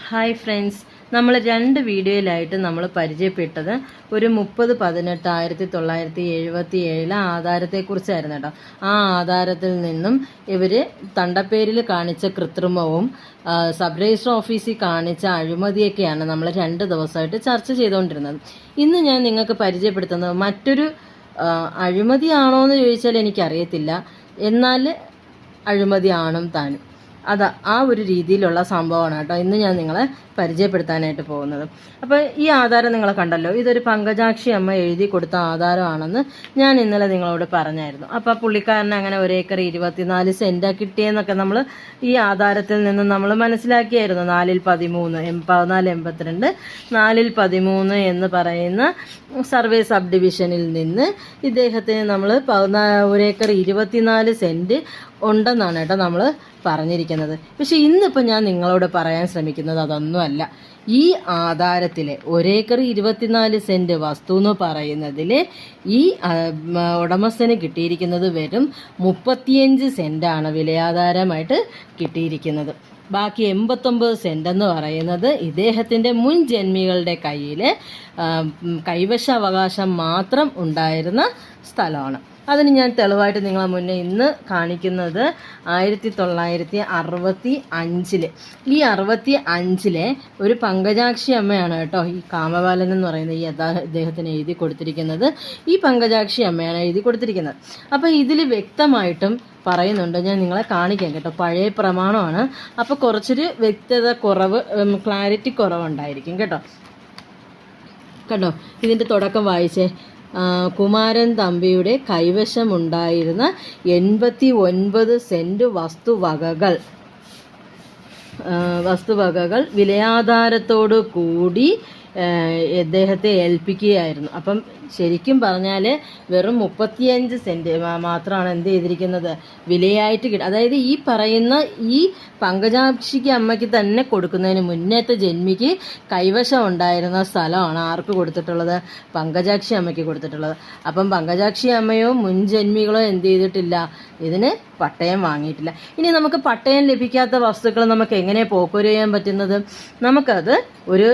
Hi friends, നമ്മൾ 2 വീഡിയോയിലായിട്ട് നമ്മൾ പരിചയപ്പെട്ടത് ഒരു 30/18/1977 ആധാരത്തെക്കുറിച്ചായിരുന്നു കേട്ടോ. ആ ആധാരത്തിൽ നിന്നും ഇവർ തണ്ടപ്പേരിൽ കാണിച്ച കൃത്രിമവും സബ് രജിസ്റ്റർ ഓഫീസിൽ കാണിച്ച അഴിമതിയൊക്കെയാണ് നമ്മൾ 2 ദിവസമായിട്ട് ചർച്ച ചെയ്തുകൊണ്ടിരുന്നത്. ഇന്ന് ഞാൻ നിങ്ങൾക്ക് പരിചയപ്പെടുത്തുന്നത് മറ്റൊരു അഴിമതിയാണോ എന്ന് ചോദിച്ചാൽ എനിക്കറിയത്തില്ല, എന്നാൽ അഴിമതിയാണും താനും. ആ ഒരു രീതിയിലുള്ള സംഭവമാണ് കേട്ടോ ഇന്ന് ഞാൻ നിങ്ങളെ പരിചയപ്പെടുത്താനായിട്ട് പോകുന്നത്. അപ്പോൾ ഈ ആധാരം നിങ്ങൾ കണ്ടല്ലോ, ഇതൊരു പങ്കജാക്ഷി അമ്മ എഴുതി കൊടുത്ത ആധാരമാണെന്ന് ഞാൻ ഇന്നലെ നിങ്ങളോട് പറഞ്ഞായിരുന്നു. അപ്പോൾ പുള്ളിക്കാരന് അങ്ങനെ 1 ഏക്കർ 24 സെൻറ്റാ കിട്ടിയെന്നൊക്കെ നമ്മൾ ഈ ആധാരത്തിൽ നിന്ന് നമ്മൾ മനസ്സിലാക്കിയായിരുന്നു. 4/13 4/13 എന്ന് പറയുന്ന സർവേ സബ് ഡിവിഷനിൽ നിന്ന് ഇദ്ദേഹത്തിന് നമ്മൾ 1 ഏക്കർ 24 സെൻറ്റ് ഉണ്ടെന്നാണ് കേട്ടോ നമ്മൾ പറഞ്ഞിരിക്കുന്നത്. പക്ഷെ ഇന്നിപ്പോൾ ഞാൻ നിങ്ങളോട് പറയാൻ ശ്രമിക്കുന്നത് അതൊന്നുമല്ല. ഈ ആധാരത്തിലെ 1 ഏക്കർ 24 സെൻറ്റ് വസ്തു എന്ന് പറയുന്നതിൽ ഈ ഉടമസ്ഥന് കിട്ടിയിരിക്കുന്നത് വെറും 35 സെൻറ്റാണ് വിലയാധാരമായിട്ട് കിട്ടിയിരിക്കുന്നത്. ബാക്കി 89 സെൻറ്റ് എന്ന് പറയുന്നത് ഇദ്ദേഹത്തിൻ്റെ മുൻ ജന്മികളുടെ കയ്യിൽ കൈവശാവകാശം മാത്രം ഉണ്ടായിരുന്ന സ്ഥലമാണ്. അതിന് ഞാൻ തെളിവായിട്ട് നിങ്ങളെ മുന്നേ ഇന്ന് കാണിക്കുന്നത് 1965 ഈ 65 ഒരു പങ്കജാക്ഷി അമ്മയാണ് കേട്ടോ ഈ കാമബാലൻ എന്ന് പറയുന്നത് ഈ ഇദ്ദേഹത്തിന് എഴുതി കൊടുത്തിരിക്കുന്നത്. ഈ പങ്കജാക്ഷി അമ്മയാണ് എഴുതി കൊടുത്തിരിക്കുന്നത്. അപ്പോൾ ഇതിൽ വ്യക്തമായിട്ടും പറയുന്നുണ്ട്, ഞാൻ നിങ്ങളെ കാണിക്കാം കേട്ടോ. പഴയ പ്രമാണമാണ്, അപ്പോൾ കുറച്ചൊരു വ്യക്തത കുറവ്, ക്ലാരിറ്റി കുറവുണ്ടായിരിക്കും കേട്ടോ. കണ്ടോ, ഇതിൻ്റെ തുടക്കം വായിച്ചേ. കുമാരൻ തമ്പിയുടെ കൈവശമുണ്ടായിരുന്ന 89 സെൻറ്റ് വസ്തുവകകൾ വിലയാധാരത്തോടു കൂടി ഇദ്ദേഹത്തെ ഏൽപ്പിക്കുകയായിരുന്നു. അപ്പം ശരിക്കും പറഞ്ഞാൽ വെറും 35 സെൻറ്റ് മാത്രമാണ് എന്ത് ചെയ്തിരിക്കുന്നത് വിലയായിട്ട് അതായത് ഈ പറയുന്ന ഈ പങ്കജാക്ഷിക്ക് അമ്മയ്ക്ക് തന്നെ കൊടുക്കുന്നതിന് മുന്നേത്തെ ജന്മിക്ക് കൈവശം ഉണ്ടായിരുന്ന സ്ഥലമാണ് ആർക്ക് കൊടുത്തിട്ടുള്ളത്, പങ്കജാക്ഷി അമ്മയ്ക്ക് കൊടുത്തിട്ടുള്ളത്. അപ്പം പങ്കജാക്ഷി അമ്മയോ മുൻ ജന്മികളോ എന്ത് ചെയ്തിട്ടില്ല, ഇതിന് പട്ടയം വാങ്ങിയിട്ടില്ല. ഇനി നമുക്ക് പട്ടയം ലഭിക്കാത്ത വസ്തുക്കൾ നമുക്ക് എങ്ങനെ പോക്കുവരവ് ചെയ്യാൻ പറ്റുന്നത്? നമുക്കത് ഒരു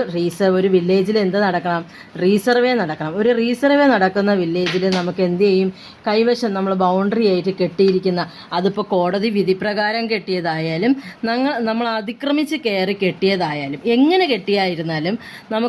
വില്ലേജിൽ എന്ത് നടക്കണം, റീസർവേ നടക്കണം. ഒരു റീസർവേ നടക്കുന്ന വില്ലേജിൽ നമുക്ക് എന്ത് ചെയ്യും, കൈവശം നമ്മൾ ബൗണ്ടറി ആയിട്ട് കെട്ടിയിരിക്കുന്ന, അതിപ്പോൾ കോടതി വിധി പ്രകാരം കെട്ടിയതായാലും നമ്മൾ അതിക്രമിച്ച് കയറി കെട്ടിയതായാലും എങ്ങനെ കെട്ടിയായിരുന്നാലും നമുക്ക്